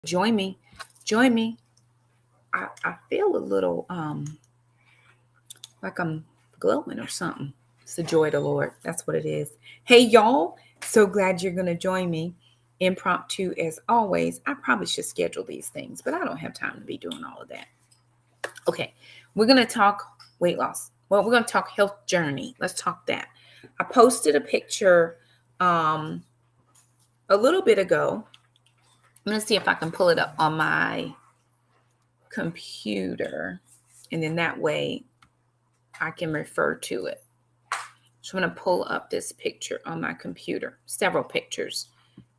Join me. Join me. I feel a little like I'm glowing or something. It's the joy of the Lord. That's what it is. Hey y'all, so glad you're gonna join me. Impromptu as always. I probably should schedule these things, but I don't have time to be doing all of that. Okay, we're gonna talk weight loss. Well, we're gonna talk health journey. Let's talk that. I posted a picture um a little bit ago. I'm gonna see if I can pull it up on my computer, and then that way I can refer to it. So I'm going to pull up this picture on my computer, several pictures,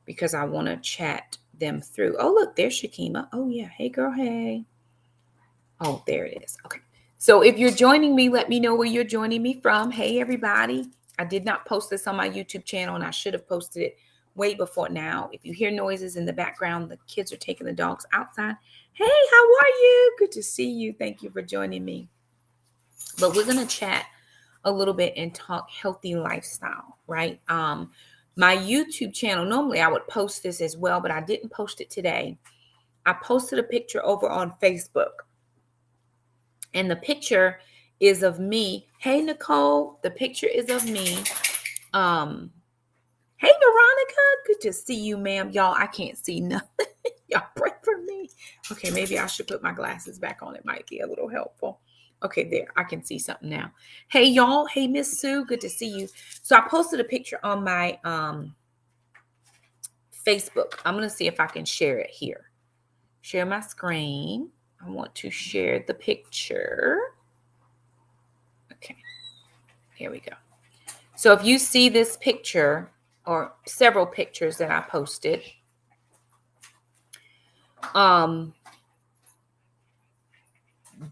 because I want to chat them through. Oh, look, there's Shakima. Oh, yeah. Hey, girl. Hey. Oh, there it is. Okay. So if you're joining me, let me know where you're joining me from. Hey, everybody. I did not post this on my YouTube channel, and I should have posted it way before now. If you hear noises in the background, the kids are taking the dogs outside. Hey, how are you? Good to see you. Thank you for joining me. But we're going to chat a little bit and talk healthy lifestyle, right? My YouTube channel, normally I would post this as well, but I didn't post it today. I posted a picture over on Facebook, and the picture is of me. Hey, Nicole, the picture is of me. Hey, Veronica, good to see you, ma'am. Y'all, I can't see nothing. Y'all pray for me. Okay, maybe I should put my glasses back on. It might be a little helpful. Okay, there, I can see something now. Hey, y'all. Hey, Miss Sue, good to see you. So I posted a picture on my Facebook. I'm going to see if I can share it here. Share my screen. I want to share the picture. Okay, here we go. So if you see this picture or several pictures that I posted,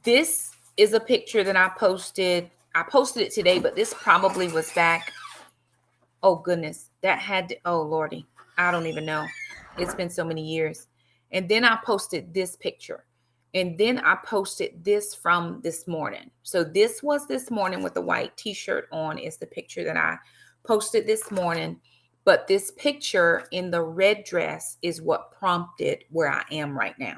this is a picture that I posted. I posted it today, but this probably was back. Oh goodness, that had to, oh Lordy, I don't even know. It's been so many years. And then I posted this picture. And then I posted this from this morning. So this was this morning with the white t-shirt on is the picture that I posted this morning. But this picture in the red dress is what prompted where I am right now.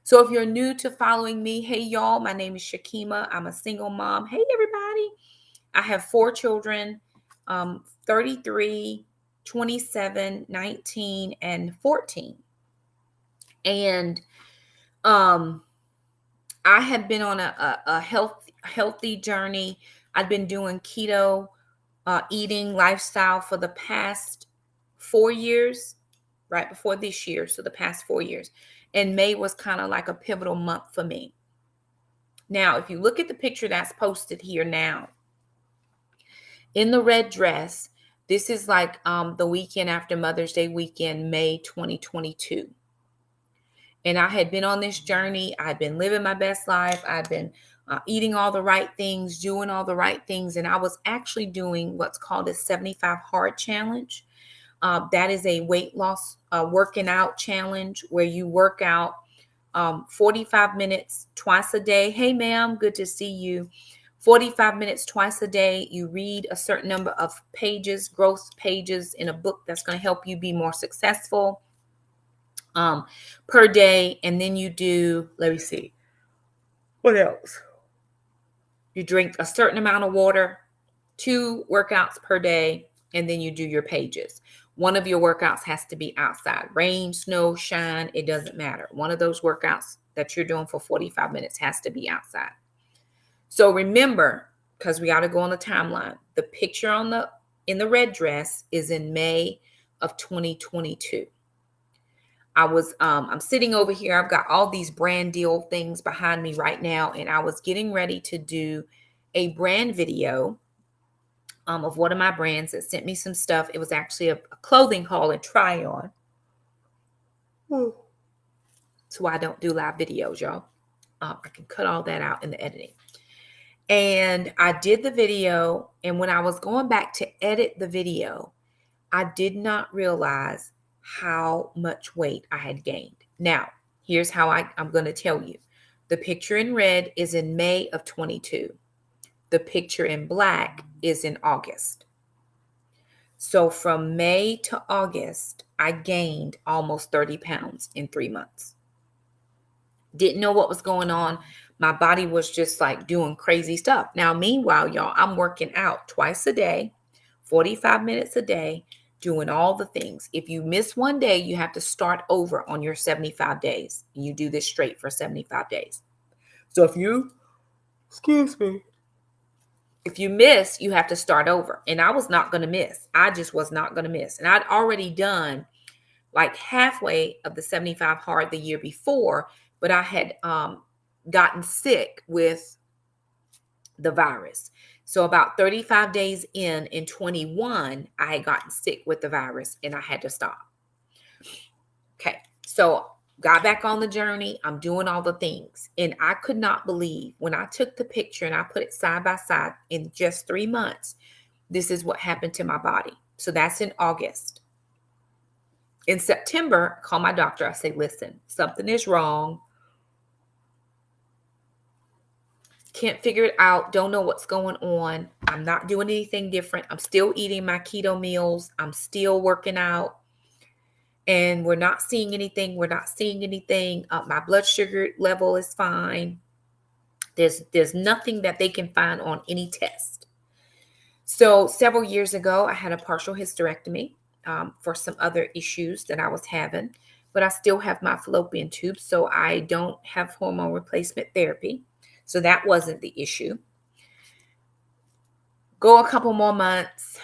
So if you're new to following me, hey y'all, my name is Shakima. I'm a single mom. Hey everybody. I have 4 children, 33, 27, 19, and 14. And I have been on a healthy journey. I've been doing keto eating lifestyle for the past 4 years, right before this year. So the past 4 years. And May was kind of like a pivotal month for me. Now, if you look at the picture that's posted here now, in the red dress, this is like the weekend after Mother's Day weekend, May 2022. And I had been on this journey. I'd been living my best life. I'd been eating all the right things, doing all the right things. And I was actually doing what's called a 75 hard challenge. That is a weight loss working out challenge where you work out 45 minutes twice a day. Hey, ma'am, good to see you. 45 minutes twice a day. You read a certain number of pages, growth pages in a book that's going to help you be more successful per day. And then you do, let me see, what else? You drink a certain amount of water, 2 workouts per day, and then you do your pages. One of your workouts has to be outside. Rain, snow, shine, it doesn't matter. One of those workouts that you're doing for 45 minutes has to be outside. So remember, because we got to go on the timeline, the picture in the red dress is in May of 2022. I'm sitting over here. I've got all these brand deal things behind me right now, and I was getting ready to do a brand video of one of my brands that sent me some stuff. It was actually a clothing haul and try on. That's why I don't do live videos, y'all. I can cut all that out in the editing. And I did the video, and when I was going back to edit the video, I did not realize how much weight I had gained. Now, here's how I'm going to tell you. The picture in red is in May of 22. The picture in black is in August. So from May to August, I gained almost 30 pounds in 3 months. Didn't know what was going on. My body was just like doing crazy stuff. Now, meanwhile, y'all, I'm working out twice a day, 45 minutes a day, doing all the things. If you miss one day, you have to start over on your 75 days. You do this straight for 75 days. So if you miss, you have to start over. And I was not going to miss. I just was not going to miss. And I'd already done like halfway of the 75 hard the year before, but I had gotten sick with the virus. So about 35 days in 21, I had gotten sick with the virus and I had to stop. Okay. So got back on the journey. I'm doing all the things. And I could not believe when I took the picture and I put it side by side in just 3 months, this is what happened to my body. So that's in August. In September, I call my doctor. I say, listen, something is wrong. Can't figure it out. Don't know what's going on. I'm not doing anything different. I'm still eating my keto meals. I'm still working out. And we're not seeing anything. My blood sugar level is fine. There's nothing that they can find on any test. So several years ago, I had a partial hysterectomy for some other issues that I was having. But I still have my fallopian tube, so I don't have hormone replacement therapy. So that wasn't the issue. Go a couple more months,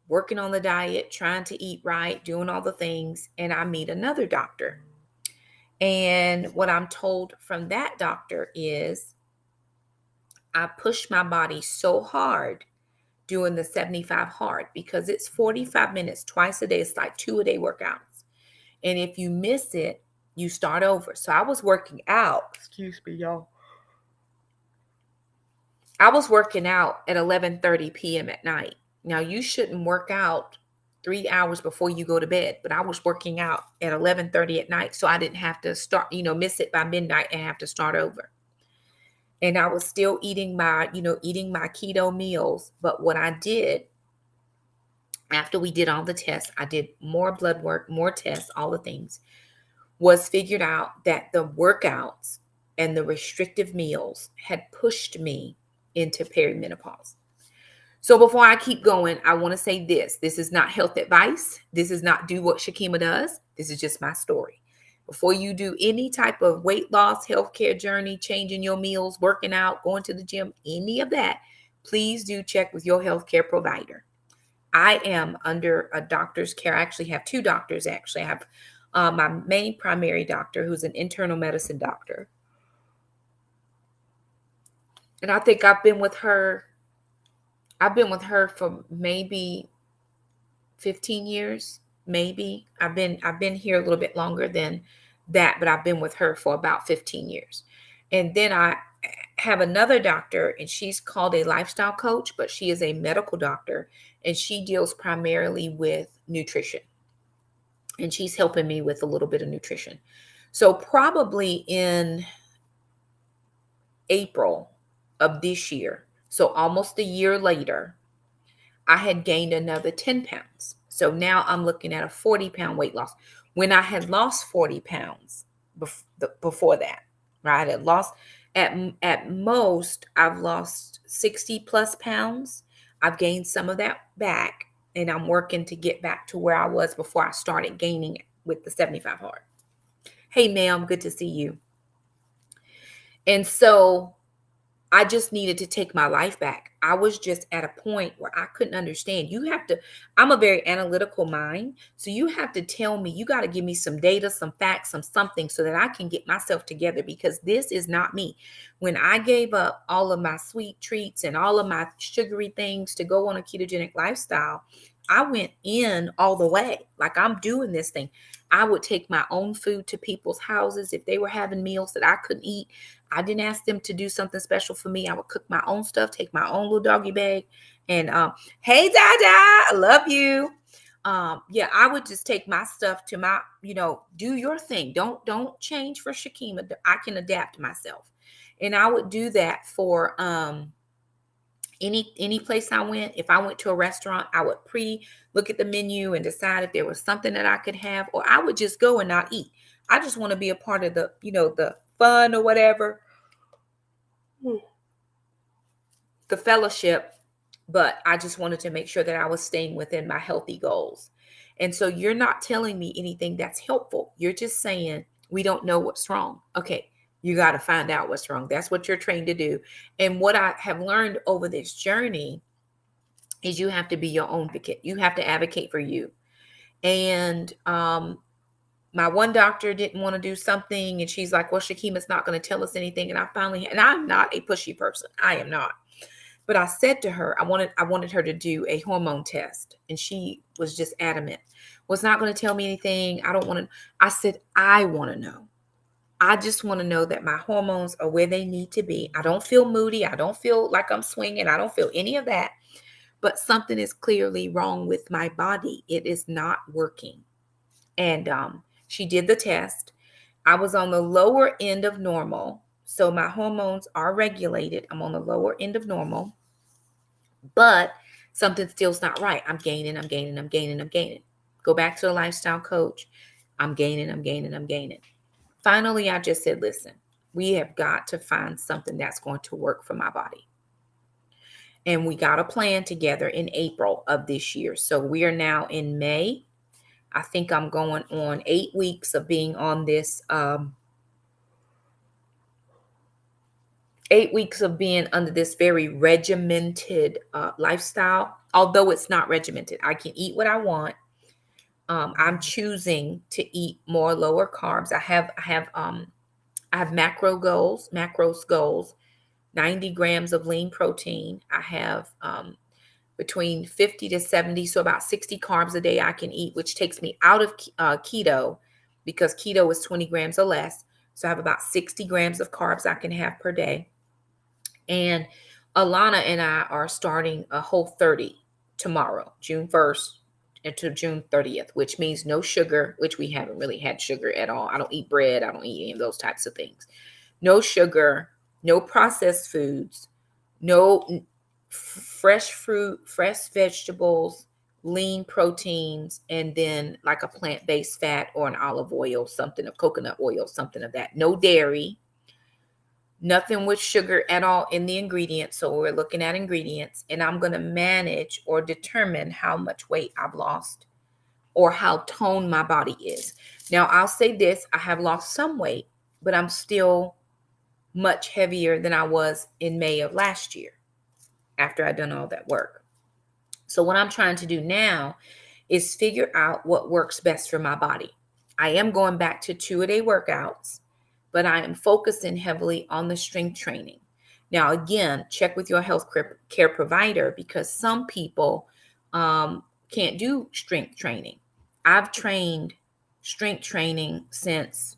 working on the diet, trying to eat right, doing all the things, and I meet another doctor. And what I'm told from that doctor is I pushed my body so hard doing the 75 hard because it's 45 minutes twice a day. It's like 2-a-day workouts. And if you miss it, you start over. So I was working out. Excuse me, y'all. I was working out at 11:30 p.m. at night. Now, you shouldn't work out 3 hours before you go to bed, but I was working out at 11:30 at night, so I didn't have to start, miss it by midnight and have to start over. And I was still eating my keto meals. But what I did after we did all the tests, I did more blood work, more tests, all the things, was figured out that the workouts and the restrictive meals had pushed me into perimenopause. So before I keep going, I want to say this. This is not health advice. This is not do what Shakima does. This is just my story. Before you do any type of weight loss, healthcare journey, changing your meals, working out, going to the gym, any of that, please do check with your healthcare provider. I am under a doctor's care. I actually have 2 doctors. I have my main primary doctor, who's an internal medicine doctor. And I think I've been with her for maybe 15 years, maybe. I've been here a little bit longer than that, but I've been with her for about 15 years. And then I have another doctor, and she's called a lifestyle coach, but she is a medical doctor, and she deals primarily with nutrition. And she's helping me with a little bit of nutrition. So probably in April of this year, so almost a year later, I had gained another 10 pounds. So now I'm looking at a 40-pound weight loss. When I had lost 40 pounds before that, right? I had lost, at most, I've lost 60 plus pounds. I've gained some of that back, and I'm working to get back to where I was before I started gaining with the 75 hard. Hey, ma'am, good to see you. And so I just needed to take my life back. I was just at a point where I couldn't understand. I'm a very analytical mind. So you have to tell me, you got to give me some data, some facts, something so that I can get myself together, because this is not me. When I gave up all of my sweet treats and all of my sugary things to go on a ketogenic lifestyle, I went in all the way. Like, I'm doing this thing. I would take my own food to people's houses if they were having meals that I couldn't eat. I didn't ask them to do something special for me. I would cook my own stuff, take my own little doggy bag. And hey, Dada, I love you. I would just take my stuff to my, do your thing. Don't change for Shakima. I can adapt myself. And I would do that for Any place I went, if I went to a restaurant, I would look at the menu and decide if there was something that I could have, or I would just go and not eat. I just want to be a part of the fun or whatever, the fellowship, but I just wanted to make sure that I was staying within my healthy goals. And so you're not telling me anything that's helpful. You're just saying, we don't know what's wrong. Okay, you got to find out what's wrong. That's what you're trained to do. And what I have learned over this journey is you have to be your own advocate. You have to advocate for you. And my one doctor didn't want to do something, and she's like, well, Shakima's not going to tell us anything. And I'm not a pushy person. I am not. But I said to her, I wanted her to do a hormone test. And she was just adamant. Was not going to tell me anything. I don't want to. I said, I want to know. I just want to know that my hormones are where they need to be. I don't feel moody. I don't feel like I'm swinging. I don't feel any of that. But something is clearly wrong with my body. It is not working. And she did the test. I was on the lower end of normal. So my hormones are regulated. I'm on the lower end of normal. But something still's not right. I'm gaining. Go back to the lifestyle coach. I'm gaining. Finally, I just said, listen, we have got to find something that's going to work for my body. And we got a plan together in April of this year. So we are now in May. I think I'm going on 8 weeks of being on this, 8 weeks of being under this very regimented lifestyle. Although it's not regimented, I can eat what I want. I'm choosing to eat more lower carbs. I have macros goals, 90 grams of lean protein. I have between 50 to 70, so about 60 carbs a day I can eat, which takes me out of keto, because keto is 20 grams or less. So I have about 60 grams of carbs I can have per day. And Alana and I are starting a Whole30 tomorrow, June 1st into June 30th, which means no sugar, which we haven't really had sugar at all. I don't eat bread. I don't eat any of those types of things. No sugar, no processed foods, no fresh fruit, fresh vegetables, lean proteins, and then like a plant-based fat or an olive oil, something of coconut oil, something of that. No dairy, nothing with sugar at all in the ingredients. So we're looking at ingredients, and I'm going to manage or determine how much weight I've lost or how toned my body is. Now, I'll say this, I have lost some weight, but I'm still much heavier than I was in May of last year after I'd done all that work. So what I'm trying to do now is figure out what works best for my body. I am going back to 2-a-day workouts, but I am focusing heavily on the strength training. Now, again, check with your health care provider, because some people can't do strength training. I've trained strength training since,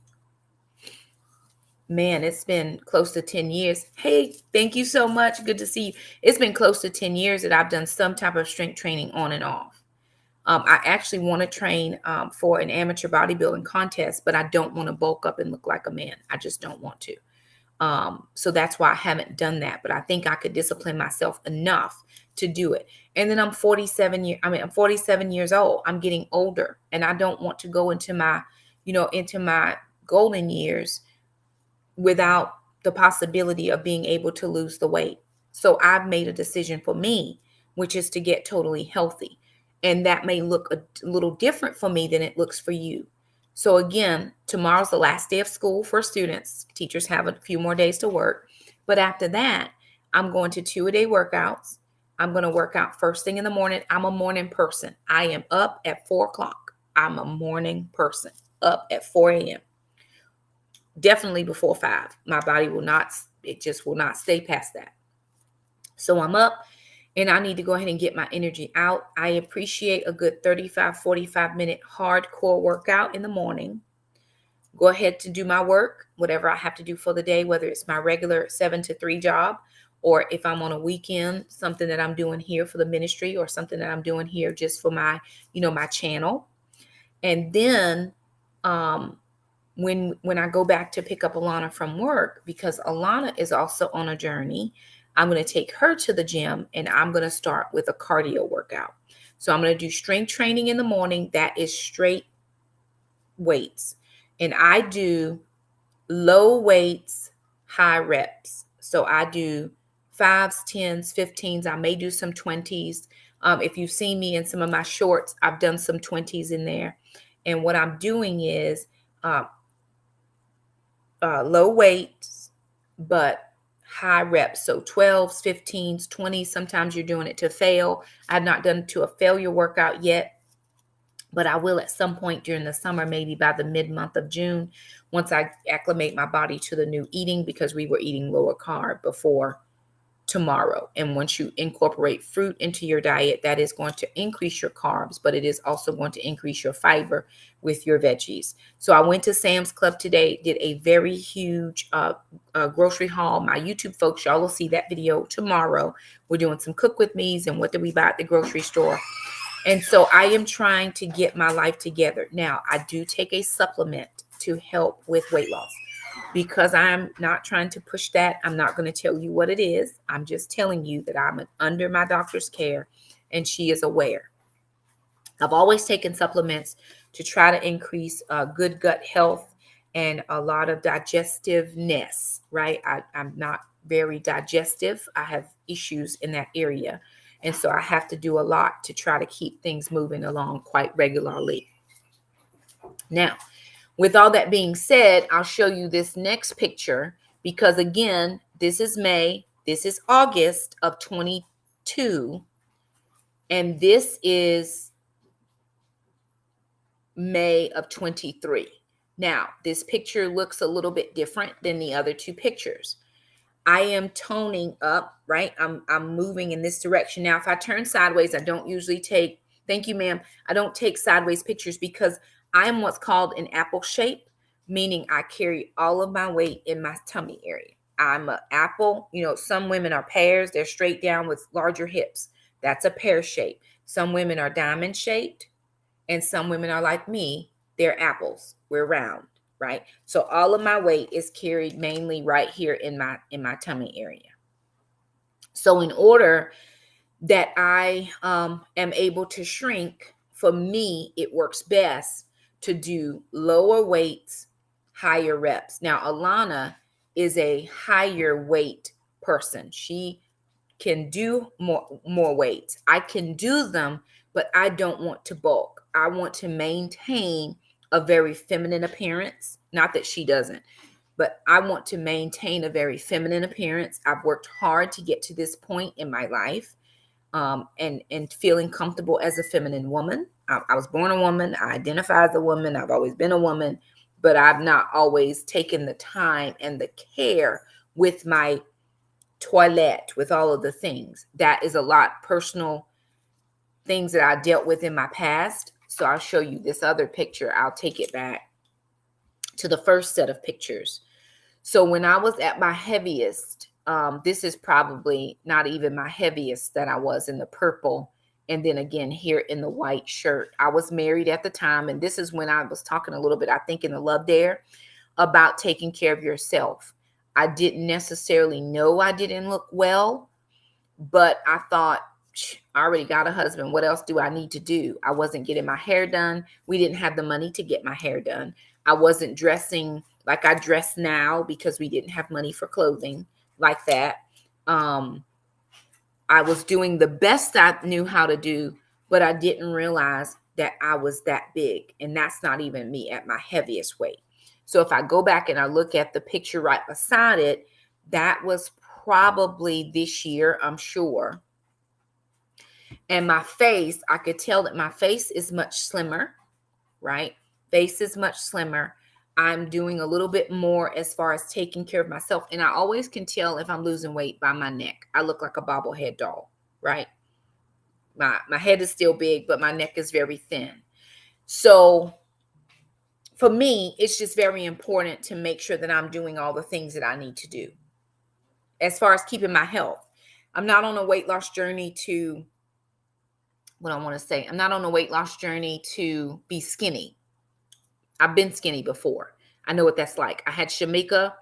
man, it's been close to 10 years. Hey, thank you so much. Good to see you. It's been close to 10 years that I've done some type of strength training on and off. I actually want to train for an amateur bodybuilding contest, but I don't want to bulk up and look like a man. I just don't want to. So that's why I haven't done that. But I think I could discipline myself enough to do it. And then I'm 47 years old. I'm getting older, and I don't want to go into my golden years without the possibility of being able to lose the weight. So I've made a decision for me, which is to get totally healthy. And that may look a little different for me than it looks for you. So again, tomorrow's the last day of school for students. Teachers have a few more days to work. But after that, I'm going to 2-a-day workouts. I'm going to work out first thing in the morning. I'm a morning person. I am up at 4 o'clock. I'm a morning person, up at 4 a.m. Definitely before 5. My body will not stay past that. So I'm up, and I need to go ahead and get my energy out. I appreciate a good 35, 45-minute hardcore workout in the morning. Go ahead to do my work, whatever I have to do for the day, whether it's my regular 7 to 3 job, or if I'm on a weekend, something that I'm doing here for the ministry, or something that I'm doing here just for my channel. And then when I go back to pick up Alana from work, because Alana is also on a journey. I'm going to take her to the gym and I'm going to start with a cardio workout. So I'm going to do strength training in the morning. That is straight weights. And I do low weights, high reps. So I do 5s, 10s, 15s. I may do some 20s. If you've seen me in some of my shorts, I've done some 20s in there. And what I'm doing is low weights, but high reps. So 12s, 15s, 20s. Sometimes you're doing it to fail. I've not done it to a failure workout yet, but I will at some point during the summer, maybe by the mid-month of June, once I acclimate my body to the new eating, because we were eating lower carb before tomorrow. And once you incorporate fruit into your diet, that is going to increase your carbs, but it is also going to increase your fiber with your veggies. So I went to Sam's Club today, did a very huge grocery haul. My YouTube folks, y'all will see that video tomorrow. We're doing some cook with me's and what did we buy at the grocery store. And so I am trying to get my life together. Now, I do take a supplement to help with weight loss. Because I'm not trying to push that, I'm not going to tell you what it is. I'm just telling you that I'm under my doctor's care and she is aware. I've always taken supplements to try to increase good gut health and a lot of digestiveness, right? I'm not very digestive. I have issues in that area. And so I have to do a lot to try to keep things moving along quite regularly. Now, with all that being said, I'll show you this next picture because, again, this is May, this is August of 22, and this is May of 23. Now, this picture looks a little bit different than the other two pictures. I am toning up, right? I'm moving in this direction. Now, if I turn sideways, I don't usually take, thank you, ma'am, I don't take sideways pictures because I am what's called an apple shape, meaning I carry all of my weight in my tummy area. I'm an apple. You know, some women are pears. They're straight down with larger hips. That's a pear shape. Some women are diamond shaped, and some women are like me. They're apples. We're round, right? So all of my weight is carried mainly right here in my tummy area. So in order that I am able to shrink, for me, it works best to do lower weights, higher reps. Now, Alana is a higher weight person. She can do more weights. I can do them, but I don't want to bulk. I want to maintain a very feminine appearance. Not that she doesn't, but I want to maintain a very feminine appearance. I've worked hard to get to this point in my life. And feeling comfortable as a feminine woman. I was born a woman. I identify as a woman. I've always been a woman, but I've not always taken the time and the care with my toilette, with all of the things. That is a lot personal things that I dealt with in my past. So I'll show you this other picture. I'll take it back to the first set of pictures. So when I was at my heaviest, this is probably not even my heaviest that I was in the purple. And then again, here in the white shirt. I was married at the time. And this is when I was talking a little bit, I think in the Love Dare, about taking care of yourself. I didn't necessarily know I didn't look well, but I thought, I already got a husband. What else do I need to do? I wasn't getting my hair done. We didn't have the money to get my hair done. I wasn't dressing like I dress now because we didn't have money for clothing like that. I was doing the best I knew how to do, but I didn't realize that I was that big. And that's not even me at my heaviest weight. So if I go back and I look at the picture right beside it, that was probably this year, I'm sure. And my face, I could tell that my face is much slimmer, right? Face is much slimmer. I'm doing a little bit more as far as taking care of myself. And I always can tell if I'm losing weight by my neck. I look like a bobblehead doll, right? My head is still big, but my neck is very thin. So for me, it's just very important to make sure that I'm doing all the things that I need to do. As far as keeping my health, I'm not on a weight loss journey to, what I want to say, I'm not on a weight loss journey to be skinny. I've been skinny before. I know what that's like. I had Shamika,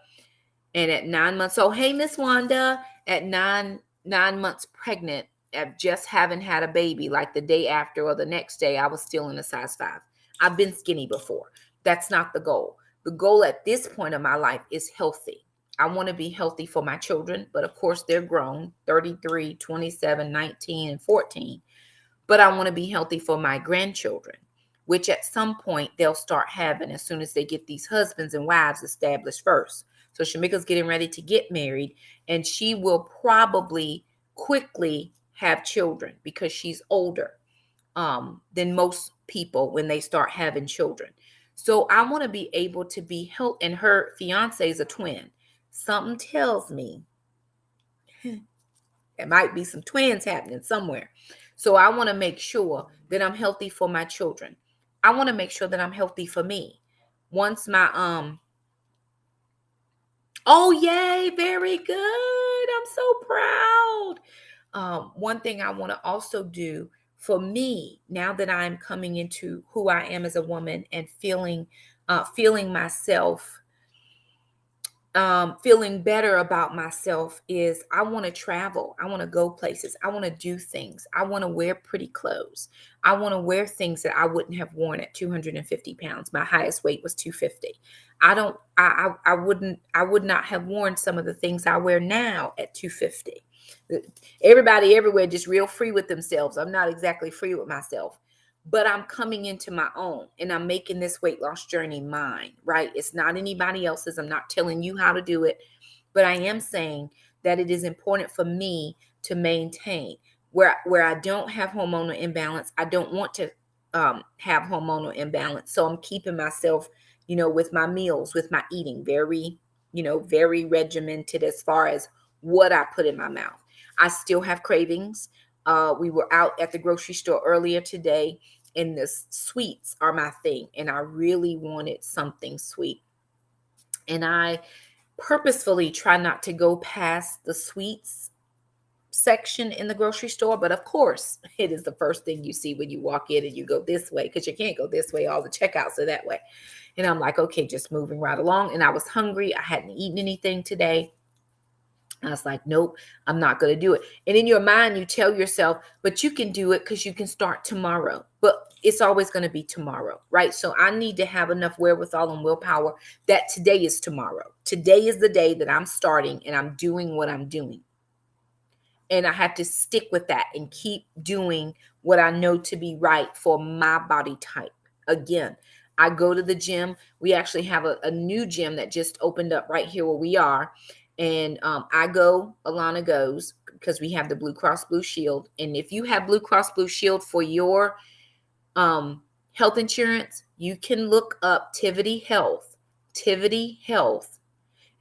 and at 9 months old, hey, Miss Wanda, at nine months pregnant, at just having had a baby, like the day after or the next day, I was still in a size 5. I've been skinny before. That's not the goal. The goal at this point of my life is healthy. I want to be healthy for my children, but of course they're grown, 33, 27, 19, and 14. But I want to be healthy for my grandchildren, which at some point they'll start having as soon as they get these husbands and wives established first. So Shamika's getting ready to get married, and she will probably quickly have children because she's older than most people when they start having children. So I want to be able to be healthy, and her fiance is a twin. Something tells me there might be some twins happening somewhere. So I want to make sure that I'm healthy for my children. I want to make sure that I'm healthy for me. Once my oh yay, very good. I'm so proud. One thing I want to also do for me now that I'm coming into who I am as a woman and feeling myself feeling better about myself is I want to travel. I want to go places. I want to do things. I want to wear pretty clothes. I want to wear things that I wouldn't have worn at 250 pounds. My highest weight was 250. I would not have worn some of the things I wear now at 250. Everybody everywhere just real free with themselves. I'm not exactly free with myself, but I'm coming into my own and I'm making this weight loss journey mine, right? It's not anybody else's. I'm not telling you how to do it, but I am saying that it is important for me to maintain where I don't have hormonal imbalance. I don't want to have hormonal imbalance. So I'm keeping myself, with my meals, with my eating, very, very regimented as far as what I put in my mouth. I still have cravings. We were out at the grocery store earlier today, and the sweets are my thing. And I really wanted something sweet. And I purposefully try not to go past the sweets section in the grocery store. But of course, it is the first thing you see when you walk in and you go this way, because you can't go this way. All the checkouts are that way. And I'm like, okay, just moving right along. And I was hungry. I hadn't eaten anything today. I was like, nope, I'm not going to do it. And in your mind, you tell yourself, but you can do it because you can start tomorrow. But it's always going to be tomorrow, right? So I need to have enough wherewithal and willpower that today is tomorrow. Today is the day that I'm starting and I'm doing what I'm doing. And I have to stick with that and keep doing what I know to be right for my body type. Again, I go to the gym. We actually have a new gym that just opened up right here where we are. And I go, Alana goes, because we have the Blue Cross Blue Shield. And if you have Blue Cross Blue Shield for your health insurance, you can look up Tivity Health,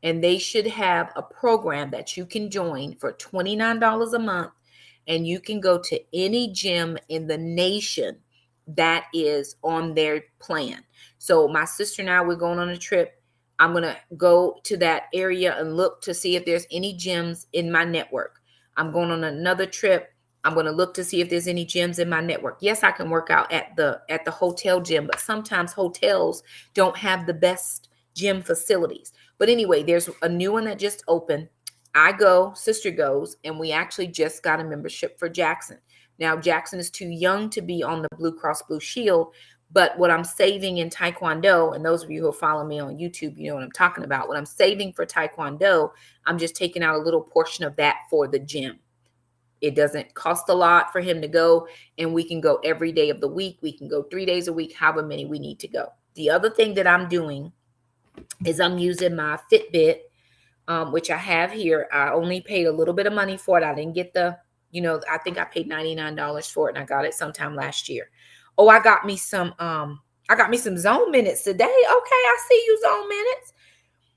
and they should have a program that you can join for $29 a month. And you can go to any gym in the nation that is on their plan. So my sister and I, we're going on a trip. I'm going to go to that area and look to see if there's any gyms in my network. I'm going on another trip. I'm going to look to see if there's any gyms in my network. Yes, I can work out at the hotel gym, but sometimes hotels don't have the best gym facilities. But anyway, there's a new one that just opened. I go, sister goes, and we actually just got a membership for Jackson. Now, Jackson is too young to be on the Blue Cross Blue Shield, but what I'm saving in Taekwondo, and those of you who follow me on YouTube, you know what I'm talking about. What I'm saving for Taekwondo, I'm just taking out a little portion of that for the gym. It doesn't cost a lot for him to go, and we can go every day of the week. We can go 3 days a week, however many we need to go. The other thing that I'm doing is I'm using my Fitbit, which I have here. I only paid a little bit of money for it. I didn't get the, I think I paid $99 for it, and I got it sometime last year. Oh, I got me some Zone Minutes today. Okay, I see you, Zone Minutes.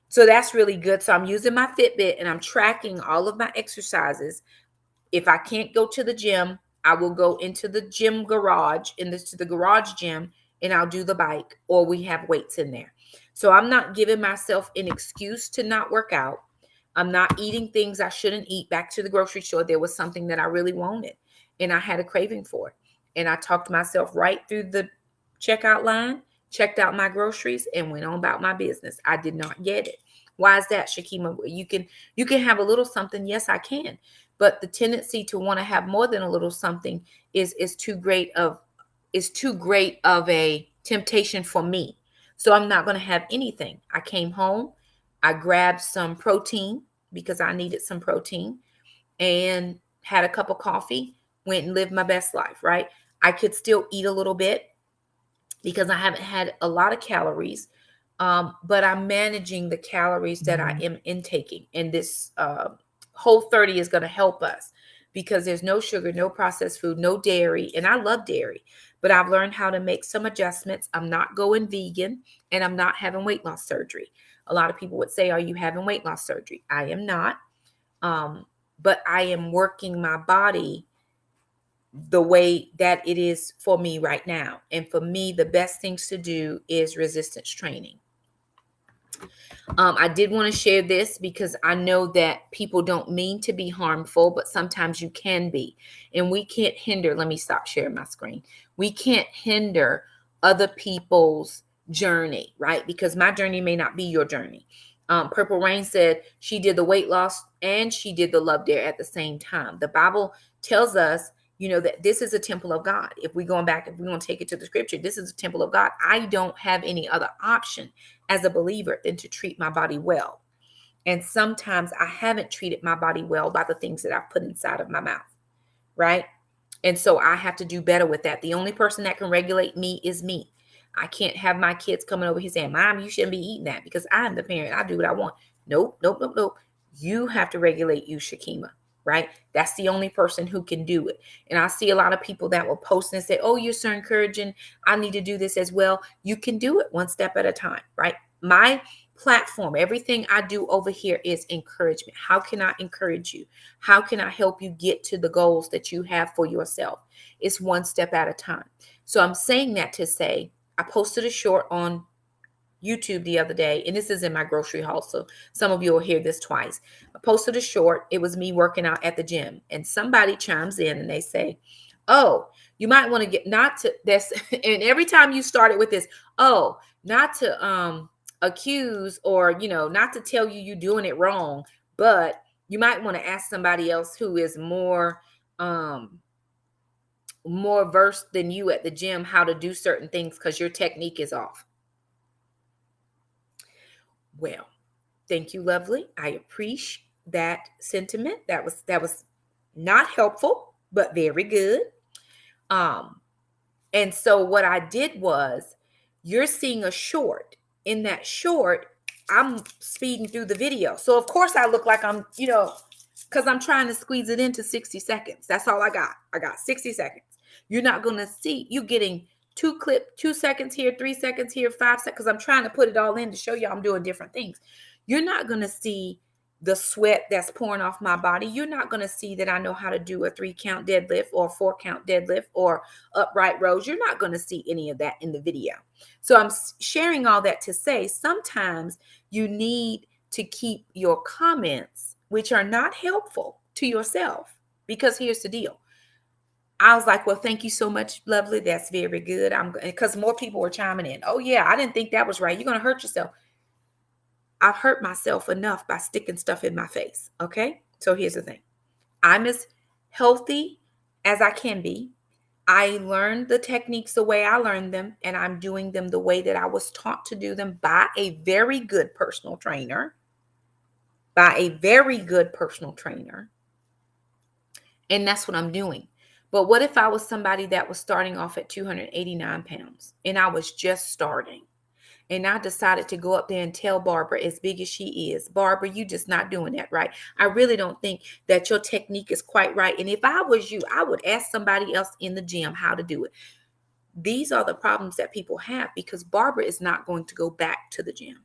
So that's really good. So I'm using my Fitbit and I'm tracking all of my exercises. If I can't go to the gym, I will go into the gym garage, to the garage gym, and I'll do the bike, or we have weights in there. So I'm not giving myself an excuse to not work out. I'm not eating things I shouldn't eat. Back to the grocery store, there was something that I really wanted, and I had a craving for it. And I talked myself right through the checkout line, checked out my groceries, and went on about my business. I did not get it. Why is that, Shakima? You can have a little something. Yes, I can. But the tendency to want to have more than a little something is too great of a temptation for me. So I'm not going to have anything. I came home, I grabbed some protein because I needed some protein, and had a cup of coffee, went and lived my best life, right? I could still eat a little bit because I haven't had a lot of calories, but I'm managing the calories that I am intaking. And this Whole30 is going to help us because there's no sugar, no processed food, no dairy. And I love dairy, but I've learned how to make some adjustments. I'm not going vegan, and I'm not having weight loss surgery. A lot of people would say, are you having weight loss surgery? I am not. But I am working my body the way that it is for me right now. And for me, the best things to do is resistance training. I did want to share this because I know that people don't mean to be harmful, but sometimes you can be. And we can't hinder, let me stop sharing my screen. We can't hinder other people's journey, right? Because my journey may not be your journey. Purple Rain said she did the weight loss and she did the Love Dare at the same time. The Bible tells us, that this is a temple of God. If we're going to take it to the scripture, this is a temple of God. I don't have any other option as a believer than to treat my body well. And sometimes I haven't treated my body well by the things that I've put inside of my mouth, right? And so I have to do better with that. The only person that can regulate me is me. I can't have my kids coming over here saying, Mom, you shouldn't be eating that, because I'm the parent. I do what I want. Nope. You have to regulate you, Shakima, right? That's the only person who can do it. And I see a lot of people that will post and say, oh, you're so encouraging. I need to do this as well. You can do it one step at a time, right? My platform, everything I do over here is encouragement. How can I encourage you? How can I help you get to the goals that you have for yourself? It's one step at a time. So I'm saying that to say, I posted a short on YouTube the other day, and this is in my grocery haul, so some of you will hear this twice. I posted a short. It was me working out at the gym, and somebody chimes in and they say, oh, you might want to get not to this. And every time you started with this, oh, not to accuse or not to tell you you're doing it wrong, but you might want to ask somebody else who is more versed than you at the gym how to do certain things because your technique is off. Well, thank you, lovely. I appreciate that sentiment. That was not helpful, but very good. And so what I did was, you're seeing a short. In that short, I'm speeding through the video. So of course I look like I'm, because I'm trying to squeeze it into 60 seconds. That's all I got. I got 60 seconds. You're not going to see, you're getting 2 seconds here, 3 seconds here, 5 seconds, because I'm trying to put it all in to show you I'm doing different things. You're not going to see the sweat that's pouring off my body. You're not going to see that I know how to do a 3-count deadlift or a 4-count deadlift or upright rows. You're not going to see any of that in the video. So I'm sharing all that to say sometimes you need to keep your comments, which are not helpful, to yourself, because here's the deal. I was like, well, thank you so much, lovely. That's very good. Because more people were chiming in. Oh yeah, I didn't think that was right. You're going to hurt yourself. I've hurt myself enough by sticking stuff in my face. Okay. So here's the thing. I'm as healthy as I can be. I learned the techniques the way I learned them, and I'm doing them the way that I was taught to do them by a very good personal trainer. And that's what I'm doing. But what if I was somebody that was starting off at 289 pounds and I was just starting? And I decided to go up there and tell Barbara, as big as she is, Barbara, you just not doing that right. I really don't think that your technique is quite right. And if I was you, I would ask somebody else in the gym how to do it. These are the problems that people have because Barbara is not going to go back to the gym.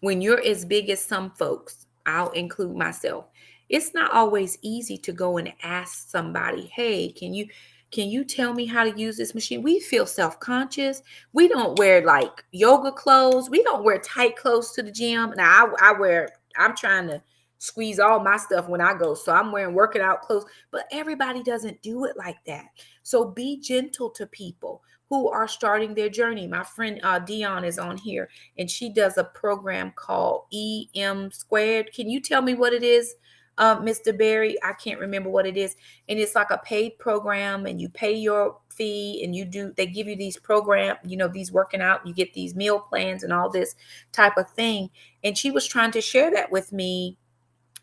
When you're as big as some folks, I'll include myself, it's not always easy to go and ask somebody, hey, can you tell me how to use this machine? We feel self-conscious. We don't wear like yoga clothes. We don't wear tight clothes to the gym. Now I'm trying to squeeze all my stuff when I go. So I'm wearing working out clothes, but everybody doesn't do it like that. So be gentle to people. who are starting their journey. My friend Dion is on here, and she does a program called EM Squared. Can you tell me what it is, Mr. Barry? I can't remember what it is. And it's like a paid program, and you pay your fee, and they give you these program, these working out, you get these meal plans and all this type of thing. And she was trying to share that with me.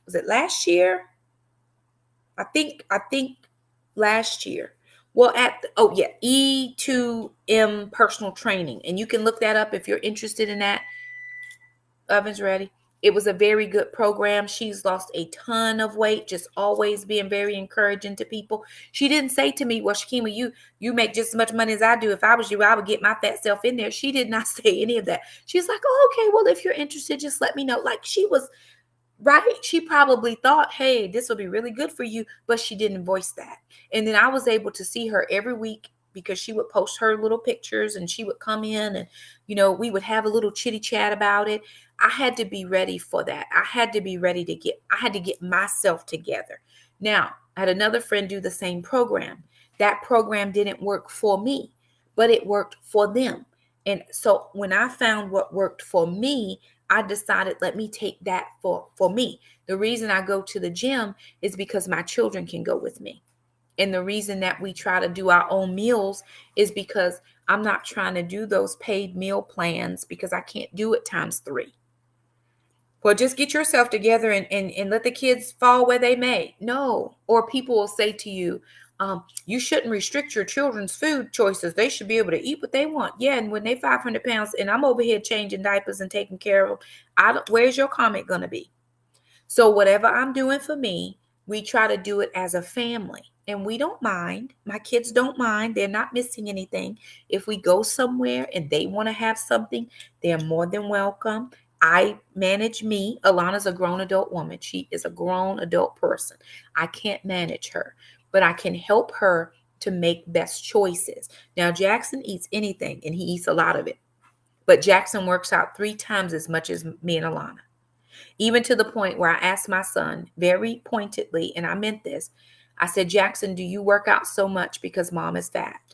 Was it last year? I think last year. Well, E2M personal training. And you can look that up if you're interested in that. Oven's ready. It was a very good program. She's lost a ton of weight, just always being very encouraging to people. She didn't say to me, well, Shakima, you make just as much money as I do. If I was you, I would get my fat self in there. She did not say any of that. She's like, oh, okay, well, if you're interested, just let me know. Like, she was right. She probably thought, hey, this will be really good for you, but she didn't voice that. And then I was able to see her every week because she would post her little pictures, and she would come in, and, we would have a little chitty chat about it. I had to be ready for that. I had to get myself together. Now, I had another friend do the same program. That program didn't work for me, but it worked for them. And so when I found what worked for me, I decided, let me take that for me. The reason I go to the gym is because my children can go with me. And the reason that we try to do our own meals is because I'm not trying to do those paid meal plans because I can't do it times 3. Well, just get yourself together and let the kids fall where they may. No. Or people will say to you, you shouldn't restrict your children's food choices. They should be able to eat what they want. Yeah, and when they 500 pounds and I'm over here changing diapers and taking care of them, where's your comment going to be? So whatever I'm doing for me, we try to do it as a family. And we don't mind. My kids don't mind. They're not missing anything. If we go somewhere and they want to have something, they're more than welcome. I manage me. Alana's a grown adult woman. She is a grown adult person. I can't manage her, but I can help her to make best choices. Now, Jackson eats anything, and he eats a lot of it. But Jackson works out 3 times as much as me and Alana. Even to the point where I asked my son very pointedly, and I meant this, I said, Jackson, do you work out so much because mom is fat?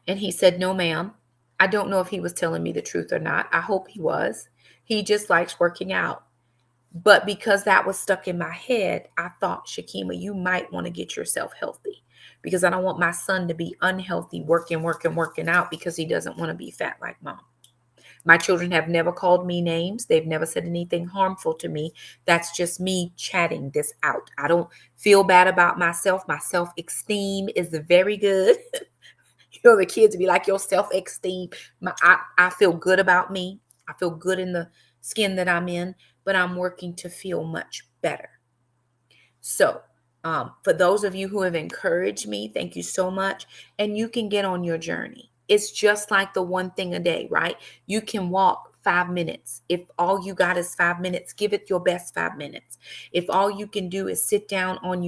And he said, no, ma'am. I don't know if he was telling me the truth or not. I hope he was. He just likes working out. But because that was stuck in my head, I thought, Shakima, you might want to get yourself healthy, because I don't want my son to be unhealthy, working out because he doesn't want to be fat like mom. My children have never called me names. They've never said anything harmful to me. That's just me chatting this out. I don't feel bad about myself. My self-esteem is very good. The kids be like, your self-esteem. I feel good about me. I feel good in the skin that I'm in, but I'm working to feel much better. So for those of you who have encouraged me, thank you so much. And you can get on your journey. It's just like the one thing a day, right? You can walk 5 minutes. If all you got is 5 minutes, give it your best 5 minutes. If all you can do is sit down in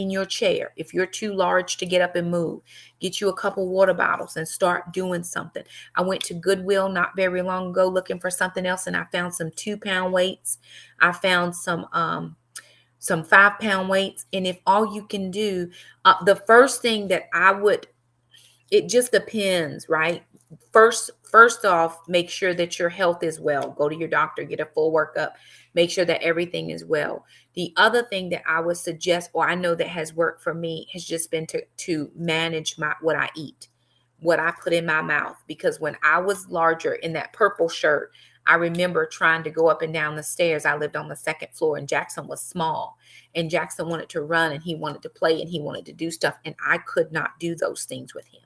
your chair, if you're too large to get up and move, get you a couple water bottles and start doing something. I went to Goodwill not very long ago looking for something else, and I found some 2-pound weights. I found some 5-pound weights. And if all you can do, the first thing that it just depends, right? First off, make sure that your health is well. Go to your doctor, get a full workup, make sure that everything is well. The other thing that I would suggest, or I know that has worked for me, has just been to manage what I eat, what I put in my mouth. Because when I was larger in that purple shirt, I remember trying to go up and down the stairs. I lived on the 2nd floor, and Jackson was small, and Jackson wanted to run, and he wanted to play, and he wanted to do stuff, and I could not do those things with him.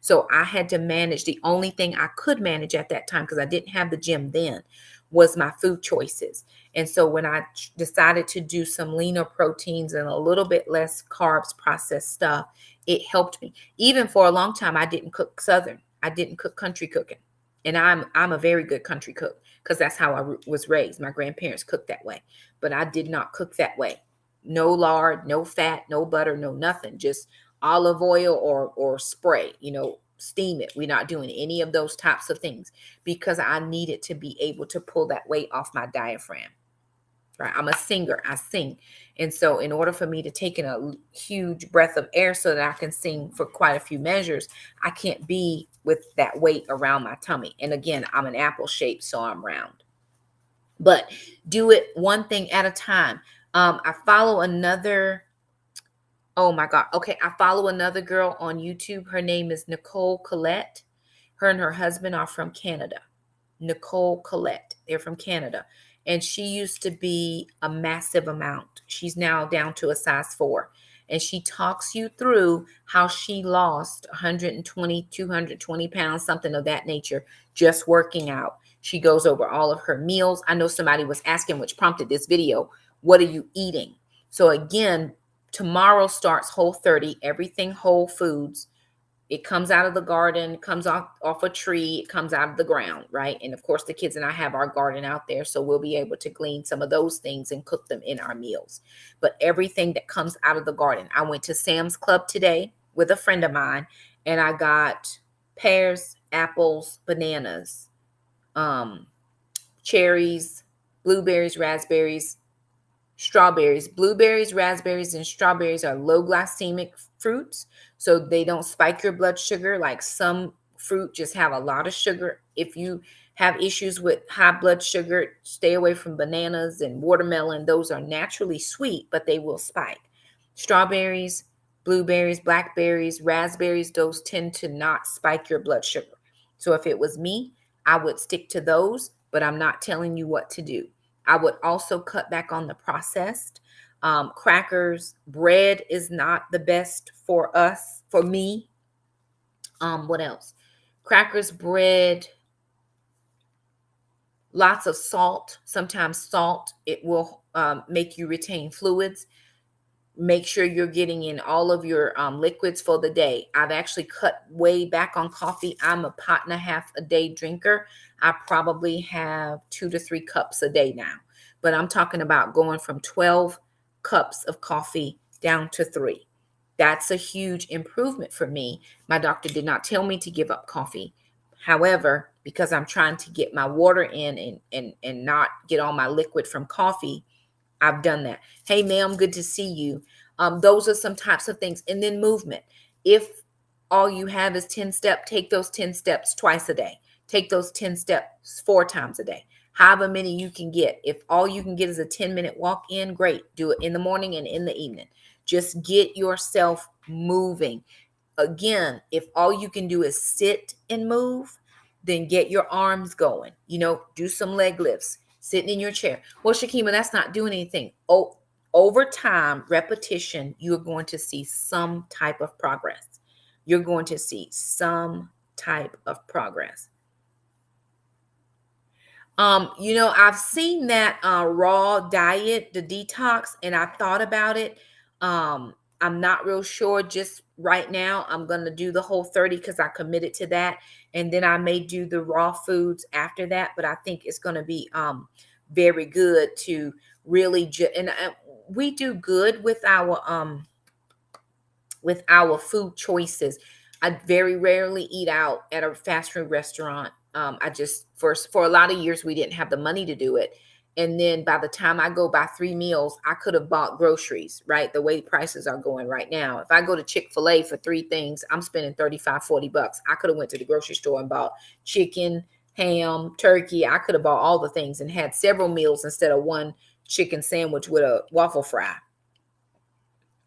So I had to manage. The only thing I could manage at that time, because I didn't have the gym then, was my food choices. And so when I decided to do some leaner proteins and a little bit less carbs, processed stuff, it helped me. Even for a long time, I didn't cook Southern. I didn't cook country cooking. And I'm a very good country cook, because that's how I was raised. My grandparents cooked that way, but I did not cook that way. No lard, no fat, no butter, no nothing. Just olive oil or spray, steam it. We're not doing any of those types of things, because I needed to be able to pull that weight off my diaphragm. right? I'm a singer. I sing. And so in order for me to take in a huge breath of air so that I can sing for quite a few measures, I can't be with that weight around my tummy. And again, I'm an apple shape, so I'm round. But do it one thing at a time. I follow another, oh my God. Okay. I follow another girl on YouTube. Her name is Nicole Collette. Her and her husband are from Canada. Nicole Collette. They're from Canada. And she used to be a massive amount. She's now down to a size 4. And she talks you through how she lost 120, 220 pounds, something of that nature, just working out. She goes over all of her meals. I know somebody was asking, which prompted this video, what are you eating? So again, tomorrow starts Whole30, everything whole foods. It comes out of the garden, comes off a tree, it comes out of the ground, right? And of course, the kids and I have our garden out there, so we'll be able to glean some of those things and cook them in our meals. But everything that comes out of the garden. I went to Sam's Club today with a friend of mine, and I got pears, apples, bananas, cherries, blueberries, raspberries, strawberries. Blueberries, raspberries, and strawberries are low glycemic fruits, so they don't spike your blood sugar like some fruit just have a lot of sugar. If you have issues with high blood sugar, stay away from bananas and watermelon. Those are naturally sweet, but they will spike. Strawberries, blueberries, blackberries, raspberries, those tend to not spike your blood sugar. So if it was me, I would stick to those, but I'm not telling you what to do. I would also cut back on the processed. Crackers, bread is not the best for us, for me. What else? Crackers, bread, lots of salt. Sometimes salt, it will make you retain fluids. Make sure you're getting in all of your liquids for the day. I've actually cut way back on coffee. I'm a 1.5 pot a day drinker. I probably have 2 to 3 cups a day now. But I'm talking about going from 12 cups of coffee down to 3. That's a huge improvement for me. My doctor did not tell me to give up coffee. However, because I'm trying to get my water in and not get all my liquid from coffee, I've done that. Hey, ma'am, good to see you. Those are some types of things. And then movement. If all you have is 10 steps, take those 10 steps twice a day. Take those 10 steps 4 times a day. However many you can get. If all you can get is a 10-minute walk in, great. Do it in the morning and in the evening. Just get yourself moving. Again, if all you can do is sit and move, then get your arms going. Do some leg lifts, sitting in your chair. Well, Shakima, that's not doing anything. Oh, over time, repetition, you're going to see some type of progress. You're going to see some type of progress. I've seen that raw diet, the detox, and I thought about it. I'm not real sure just right now. I'm going to do the Whole30 because I committed to that. And then I may do the raw foods after that. But I think it's going to be very good to really, we do good with our food choices. I very rarely eat out at a fast food restaurant. I just, for a lot of years, we didn't have the money to do it. And then by the time I go buy 3 meals, I could have bought groceries, right? The way prices are going right now. If I go to Chick-fil-A for 3 things, I'm spending $35, $40. I could have went to the grocery store and bought chicken, ham, turkey. I could have bought all the things and had several meals instead of one chicken sandwich with a waffle fry.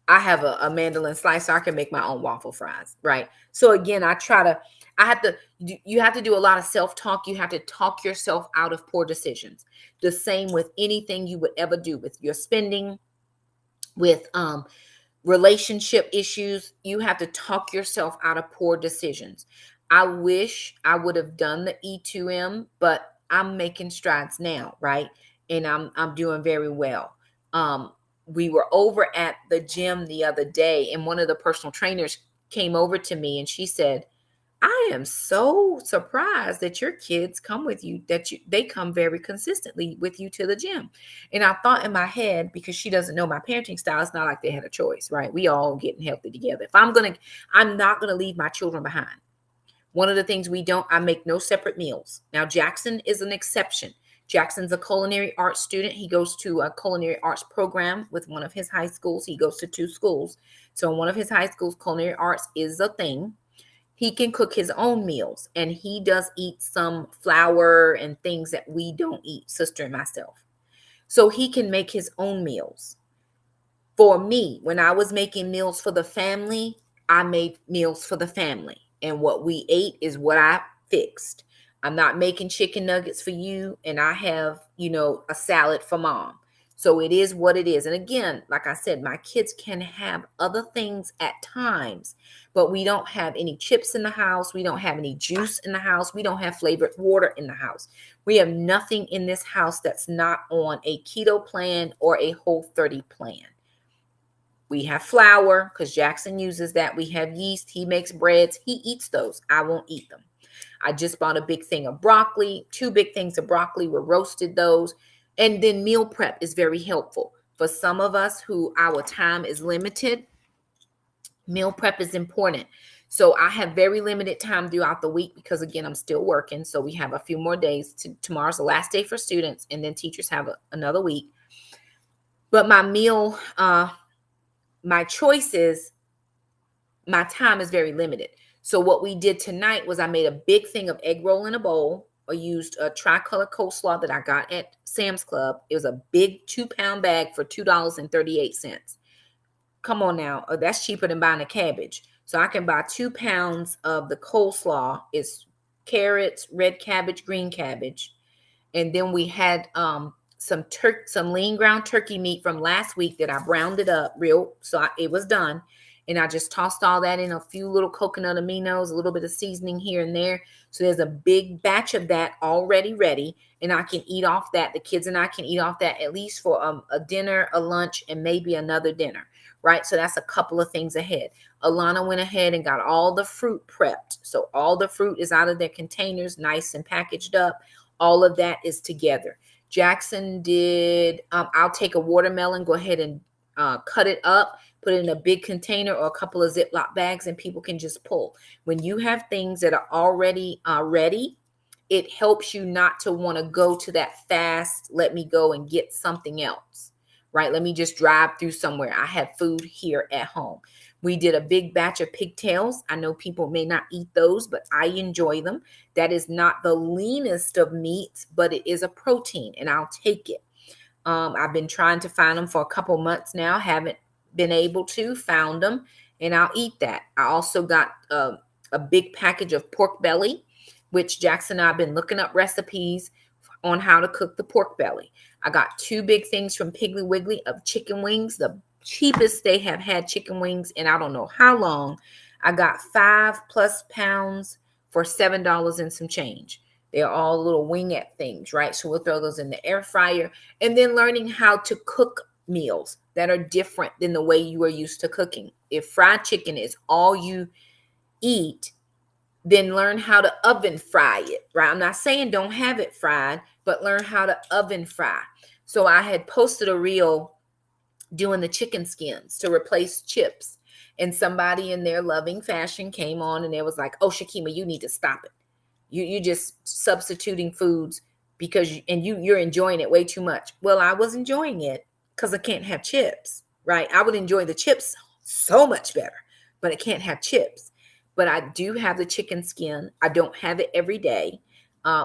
I have a mandolin slice, so I can make my own waffle fries, right? So again, you have to do a lot of self-talk. You have to talk yourself out of poor decisions. The same with anything you would ever do with your spending, with relationship issues. You have to talk yourself out of poor decisions. I wish I would have done the E2M, but I'm making strides now, right? And I'm doing very well. We were over at the gym the other day, and one of the personal trainers came over to me and she said, I am so surprised that your kids come with you, they come very consistently with you to the gym. And I thought in my head, because she doesn't know my parenting style, it's not like they had a choice, right? We all getting healthy together. I'm not going to leave my children behind. One of the things I make no separate meals. Now, Jackson is an exception. Jackson's a culinary arts student. He goes to a culinary arts program with one of his high schools. He goes to 2 schools. So in one of his high schools, culinary arts is a thing. He can cook his own meals, and he does eat some flour and things that we don't eat, sister and myself. So he can make his own meals. For me, when I was making meals for the family, I made meals for the family. And what we ate is what I fixed. I'm not making chicken nuggets for you, and I have, a salad for mom. So it is what it is. And again, like I said, my kids can have other things at times, but we don't have any chips in the house. We don't have any juice in the house. We don't have flavored water in the house. We have nothing in this house that's not on a keto plan or a Whole30 plan. We have flour because Jackson uses that. We have yeast. He makes breads. He eats those. I won't eat them. I just bought a big thing of broccoli. 2 big things of broccoli. We roasted those. And then meal prep is very helpful. For some of us who our time is limited, meal prep is important. So I have very limited time throughout the week because, again, I'm still working. So we have a few more days. Tomorrow's the last day for students, and then teachers have another week. But my meal, my choices, my time is very limited. So what we did tonight was I made a big thing of egg roll in a bowl. I used a tricolor coleslaw that I got at Sam's Club. It was a big 2-pound bag for $2.38. Come on now. That's cheaper than buying a cabbage. So I can buy 2 pounds of the coleslaw. It's carrots, red cabbage, green cabbage. And then we had some lean ground turkey meat from last week that I browned it up it was done. And I just tossed all that in a few little coconut aminos, a little bit of seasoning here and there. So there's a big batch of that already ready. And I can eat off that. The kids and I can eat off that at least for a dinner, a lunch, and maybe another dinner, right? So that's a couple of things ahead. Alana went ahead and got all the fruit prepped. So all the fruit is out of their containers, nice and packaged up. All of that is together. Jackson did, I'll take a watermelon, go ahead and cut it up, put it in a big container or a couple of Ziploc bags, and people can just pull. When you have things that are already ready, it helps you not to want to go to that fast, let me go and get something else, right? Let me just drive through somewhere. I have food here at home. We did a big batch of pigtails. I know people may not eat those, but I enjoy them. That is not the leanest of meats, but it is a protein, and I'll take it. I've been trying to find them for a couple months now. Haven't been able to, found them, and I'll eat that. I also got a big package of pork belly, which Jackson and I have been looking up recipes on how to cook the pork belly. I got 2 big things from Piggly Wiggly of chicken wings, the cheapest they have had chicken wings in I don't know how long. I got 5+ pounds for $7 and some change. They're all little wingette things, right? So we'll throw those in the air fryer. And then learning how to cook meals that are different than the way you are used to cooking. If fried chicken is all you eat, then learn how to oven fry it, right? I'm not saying don't have it fried, but learn how to oven fry. So I had posted a reel doing the chicken skins to replace chips. And somebody in their loving fashion came on and it was like, oh, Shakima, you need to stop it. You just substituting foods because you're enjoying it way too much. Well, I was enjoying it because I can't have chips, right? I would enjoy the chips so much better, but I can't have chips. But I do have the chicken skin. I don't have it every day.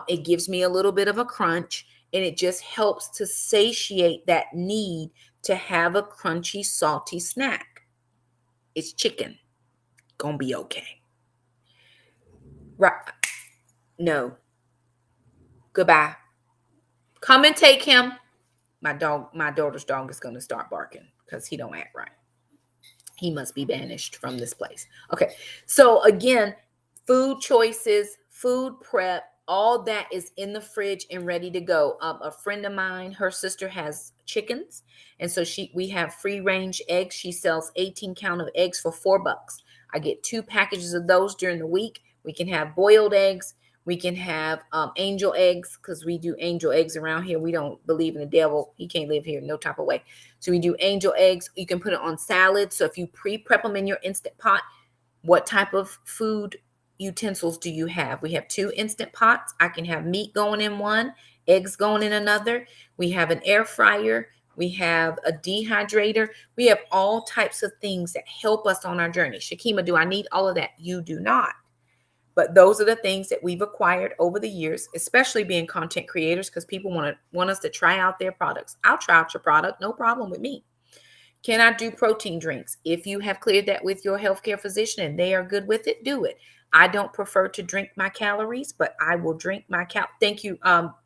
It gives me a little bit of a crunch, and it just helps to satiate that need to have a crunchy, salty snack. It's chicken. Gonna be okay. Right. No. Goodbye. Come and take him. My daughter's dog is going to start barking because he don't act right. He must be banished from this place. Okay. So again, food choices, food prep, all that is in the fridge and ready to go. A friend of mine, her sister has chickens. And so we have free range eggs. She sells 18 count of eggs for $4. I get 2 packages of those during the week. We can have boiled eggs. We can have angel eggs because we do angel eggs around here. We don't believe in the devil. He can't live here no type of way. So we do angel eggs. You can put it on salad. So if you pre-prep them in your Instant Pot, what type of food utensils do you have? We have 2 Instant Pots. I can have meat going in one eggs going in another. We have an air fryer. We have a dehydrator. We have all types of things that help us on our journey. Shakima, do I need all of that? You do not. But those are the things that we've acquired over the years, especially being content creators, because people want us to try out their products. I'll try out your product, no problem with me. Can I do protein drinks? If you have cleared that with your healthcare physician and they are good with it, do it. I don't prefer to drink my calories, but I will drink my Thank you,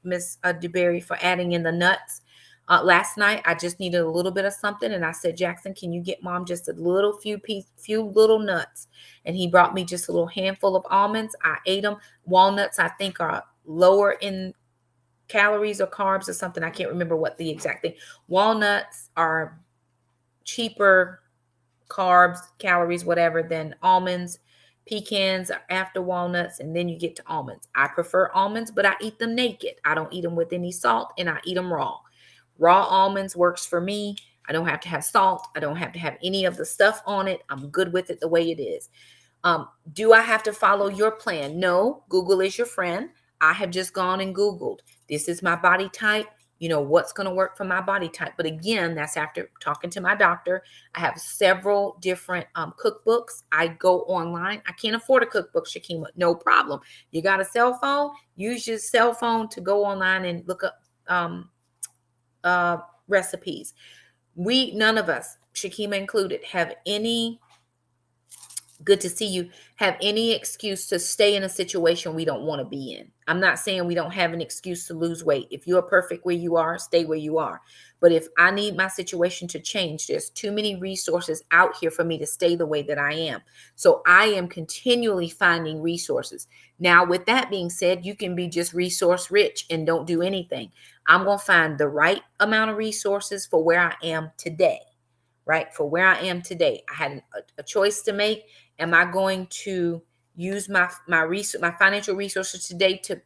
Miss DeBerry, for adding in the nuts. Last night, I just needed a little bit of something, and I said, Jackson, can you get Mom just a little few little nuts? And he brought me just a little handful of almonds. I ate them. Walnuts, I think, are lower in calories or carbs or something. I can't remember what the exact thing. Walnuts are cheaper carbs, calories, whatever, than almonds. Pecans are after walnuts, and then you get to almonds. I prefer almonds, but I eat them naked. I don't eat them with any salt, and I eat them raw. Raw almonds works for me. I don't have to have salt. I don't have to have any of the stuff on it. I'm good with it the way it is. Do I have to follow your plan? No. Google is your friend. I have just gone and Googled. This is my body type. You know what's going to work for my body type. But again, that's after talking to my doctor. I have several different cookbooks. I go online. I can't afford a cookbook, Shakima. No problem. You got a cell phone? Use your cell phone to go online and look up recipes. None of us, Shakima included, have any, good to see you, have any excuse to stay in a situation we don't want to be in. I'm not saying we don't have an excuse to lose weight. If you're perfect where you are, stay where you are. But if I need my situation to change, there's too many resources out here for me to stay the way that I am. So I am continually finding resources. Now, with that being said, you can be just resource rich and don't do anything. I'm going to find the right amount of resources for where I am today. Right? For where I am today, I had a choice to make. Am I going to use my financial resources today to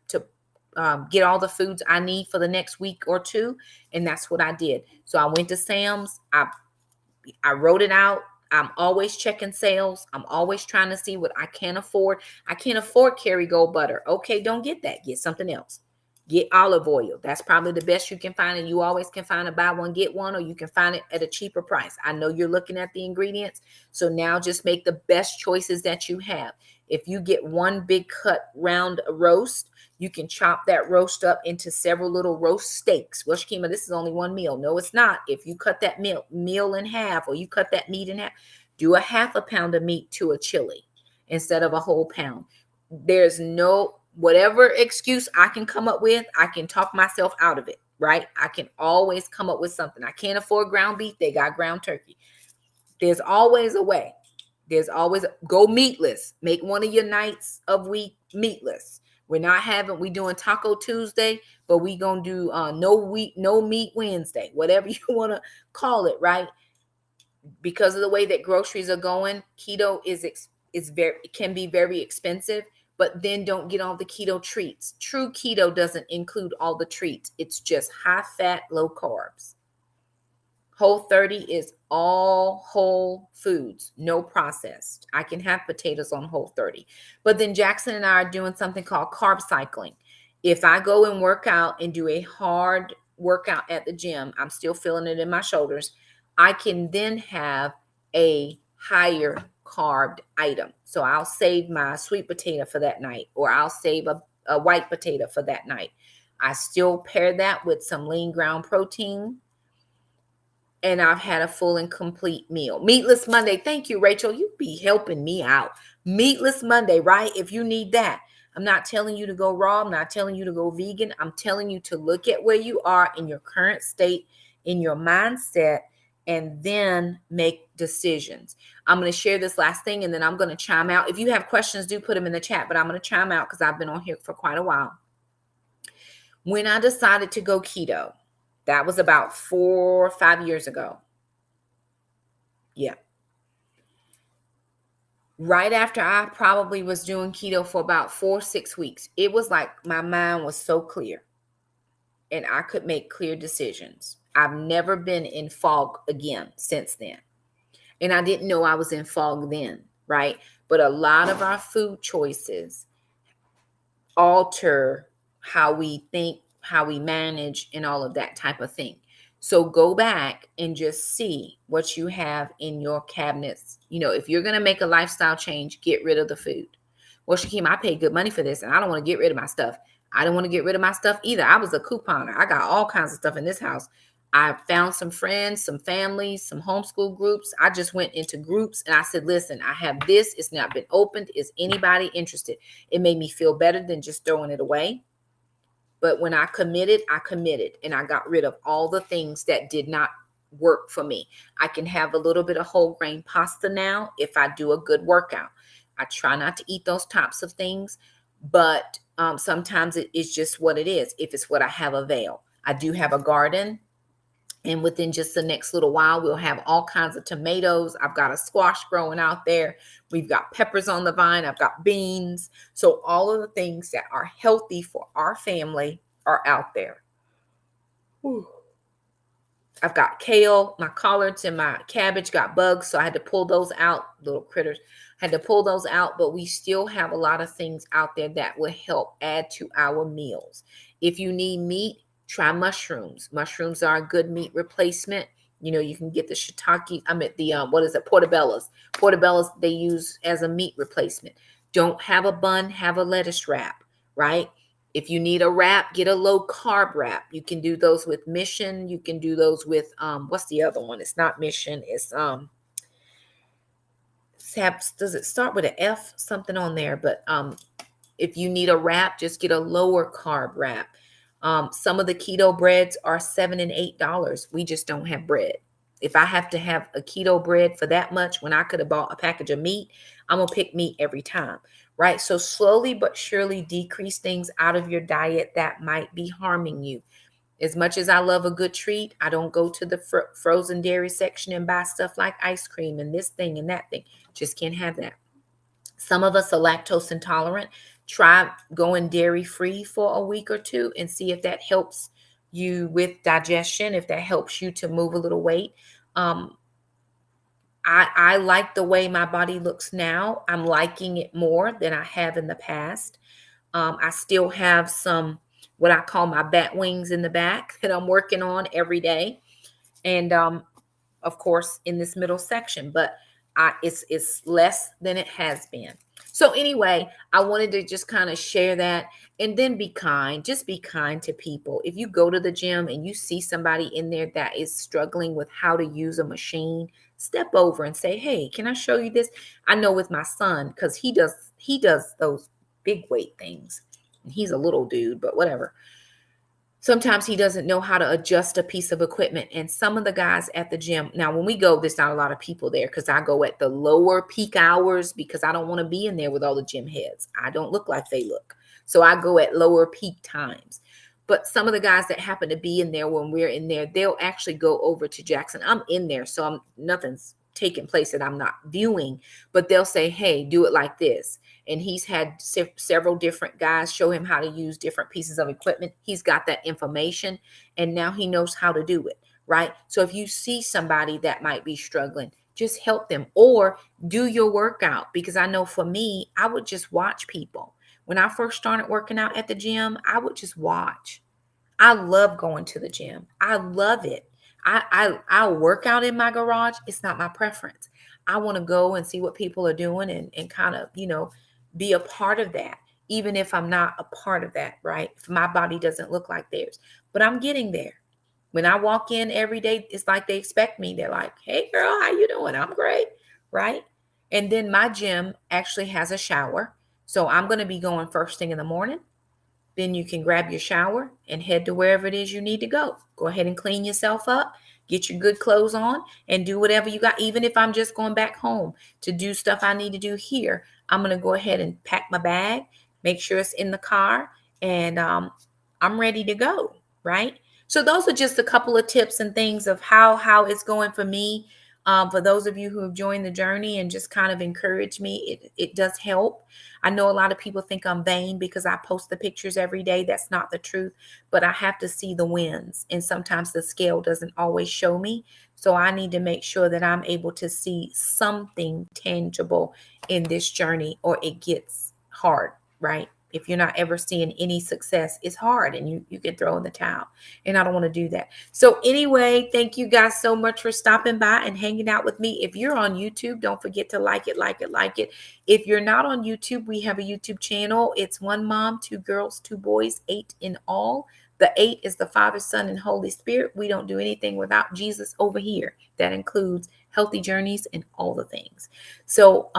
get all the foods I need for the next week or two? And that's what I did. So I went to Sam's. I wrote it out. I'm always checking sales. I'm always trying to see what I can afford. I can't afford Kerrygold butter. Okay, don't get that. Get something else. Get olive oil. That's probably the best you can find. And you always can find a buy one, get one, or you can find it at a cheaper price. I know you're looking at the ingredients. So now just make the best choices that you have. If you get one big cut round roast, you can chop that roast up into several little roast steaks. Well, Shakima, this is only one meal. No, it's not. If you cut that meal in half, or you cut that meat in half, do a half a pound of meat to a chili instead of a whole pound. There's no, whatever excuse I can come up with, I can talk myself out of it, right? I can always come up with something. I can't afford ground beef. They got ground turkey. There's always a way. There's always go meatless. Make one of your nights of week meatless. We doing Taco Tuesday, but we going to do no meat Wednesday, whatever you want to call it, right? Because of the way that groceries are going, keto can be very expensive. But then don't get all the keto treats. True keto doesn't include all the treats. It's just high fat, low carbs. Whole30 is all whole foods, no processed. I can have potatoes on Whole30. But then Jackson and I are doing something called carb cycling. If I go and work out and do a hard workout at the gym, I'm still feeling it in my shoulders, I can then have a higher carb item. So I'll save my sweet potato for that night, or I'll save a white potato for that night. I still pair that with some lean ground protein, and I've had a full and complete meal. Meatless Monday. Thank you, Rachel. You be helping me out. Meatless Monday, right? If you need that. I'm not telling you to go raw. I'm not telling you to go vegan. I'm telling you to look at where you are in your current state, in your mindset, and then make decisions. I'm going to share this last thing, and then I'm going to chime out. If you have questions, do put them in the chat, but I'm going to chime out because I've been on here for quite a while. When I decided to go keto, that was about 4 or 5 years ago. Yeah. Right after I probably was doing keto for about 4 or 6 weeks, it was like my mind was so clear and I could make clear decisions. I've never been in fog again since then. And I didn't know I was in fog then, right? But a lot of our food choices alter how we think, how we manage and all of that type of thing. So go back and just see what you have in your cabinets. If you're going to make a lifestyle change, get rid of the food. Well, Shakim, I paid good money for this and I don't want to get rid of my stuff. I don't want to get rid of my stuff either. I was a couponer. I got all kinds of stuff in this house. I found some friends, some families, some homeschool groups. I just went into groups and I said, listen, I have this. It's not been opened. Is anybody interested? It made me feel better than just throwing it away. But when I committed and I got rid of all the things that did not work for me. I can have a little bit of whole grain pasta now if I do a good workout. I try not to eat those types of things, but sometimes it's just what it is. If it's what I have available. I do have a garden. And within just the next little while, we'll have all kinds of tomatoes. I've got a squash growing out there. We've got peppers on the vine. I've got beans. So all of the things that are healthy for our family are out there. Whew. I've got kale. My collards and my cabbage got bugs, so I had to pull those out, little critters. I had to pull those out, but we still have a lot of things out there that will help add to our meals. If you need meat, try mushrooms. Mushrooms are a good meat replacement. You can get the shiitake. Portobellos. Portobellos they use as a meat replacement. Don't have a bun, have a lettuce wrap, right? If you need a wrap, get a low carb wrap. You can do those with Mission. You can do those with what's the other one? It's not Mission. It's does it start with an F? Something on there. But if you need a wrap, just get a lower carb wrap. Some of the keto breads are $7 and $8. We just don't have bread. If I have to have a keto bread for that much when I could have bought a package of meat, I'm going to pick meat every time, right? So slowly but surely decrease things out of your diet that might be harming you. As much as I love a good treat, I don't go to the frozen dairy section and buy stuff like ice cream and this thing and that thing. Just can't have that. Some of us are lactose intolerant. Try going dairy free for a week or two and see if that helps you with digestion, if that helps you to move a little weight. I like the way my body looks now. I'm liking it more than I have in the past. I still have some, what I call my bat wings in the back that I'm working on every day. And of course, in this middle section, but it's less than it has been. So anyway, I wanted to just kind of share that and then be kind. Just be kind to people. If you go to the gym and you see somebody in there that is struggling with how to use a machine, step over and say, hey, can I show you this? I know with my son, because he does those big weight things. He's a little dude, but whatever. Sometimes he doesn't know how to adjust a piece of equipment. And some of the guys at the gym, now when we go, there's not a lot of people there because I go at the lower peak hours because I don't want to be in there with all the gym heads. I don't look like they look. So I go at lower peak times. But some of the guys that happen to be in there when we're in there, they'll actually go over to Jackson. I'm in there, so nothing's taking place that I'm not viewing. But they'll say, hey, do it like this. And he's had several different guys show him how to use different pieces of equipment. He's got that information and now he knows how to do it, right? So if you see somebody that might be struggling, just help them or do your workout. Because I know for me, I would just watch people. When I first started working out at the gym, I would just watch. I love going to the gym. I love it. I'll work out in my garage. It's not my preference. I want to go and see what people are doing and kind of, be a part of that, even if I'm not a part of that, right? If my body doesn't look like theirs, but I'm getting there. When I walk in every day, it's like they expect me. They're like, hey girl, how you doing? I'm great, right? And then my gym actually has a shower. So I'm going to be going first thing in the morning. Then you can grab your shower and head to wherever it is you need to go. Go ahead and clean yourself up, get your good clothes on, and do whatever you got. Even if I'm just going back home to do stuff I need to do here, I'm going to go ahead and pack my bag, make sure it's in the car, and I'm ready to go, right? So those are just a couple of tips and things of how it's going for me. For those of you who have joined the journey and just kind of encourage me, it does help. I know a lot of people think I'm vain because I post the pictures every day. That's not the truth, but I have to see the wins. And sometimes the scale doesn't always show me. So I need to make sure that I'm able to see something tangible in this journey or it gets hard, right? if you're not ever seeing any success, it's hard and you can throw in the towel. And I don't want to do that. So anyway, thank you guys so much for stopping by and hanging out with me. If you're on YouTube, don't forget to like it, like it, like it. If you're not on YouTube, we have a YouTube channel. It's One Mom, Two Girls, Two Boys, 8 in all. The 8 is the Father, Son, and Holy Spirit. We don't do anything without Jesus over here. That includes healthy journeys and all the things. So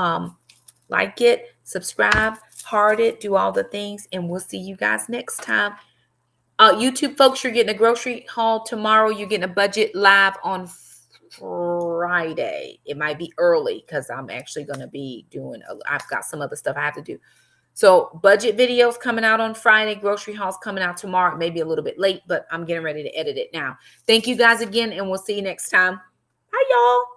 like it, subscribe, heart it, do all the things, and we'll see you guys next time. YouTube folks, you're getting a grocery haul tomorrow. You're getting a budget live on Friday. It might be early because I'm actually going to be doing, I've got some other stuff I have to do. So budget videos coming out on Friday, grocery hauls coming out tomorrow. Maybe a little bit late, but I'm getting ready to edit it now. Thank you guys again, and we'll see you next time. Bye, y'all.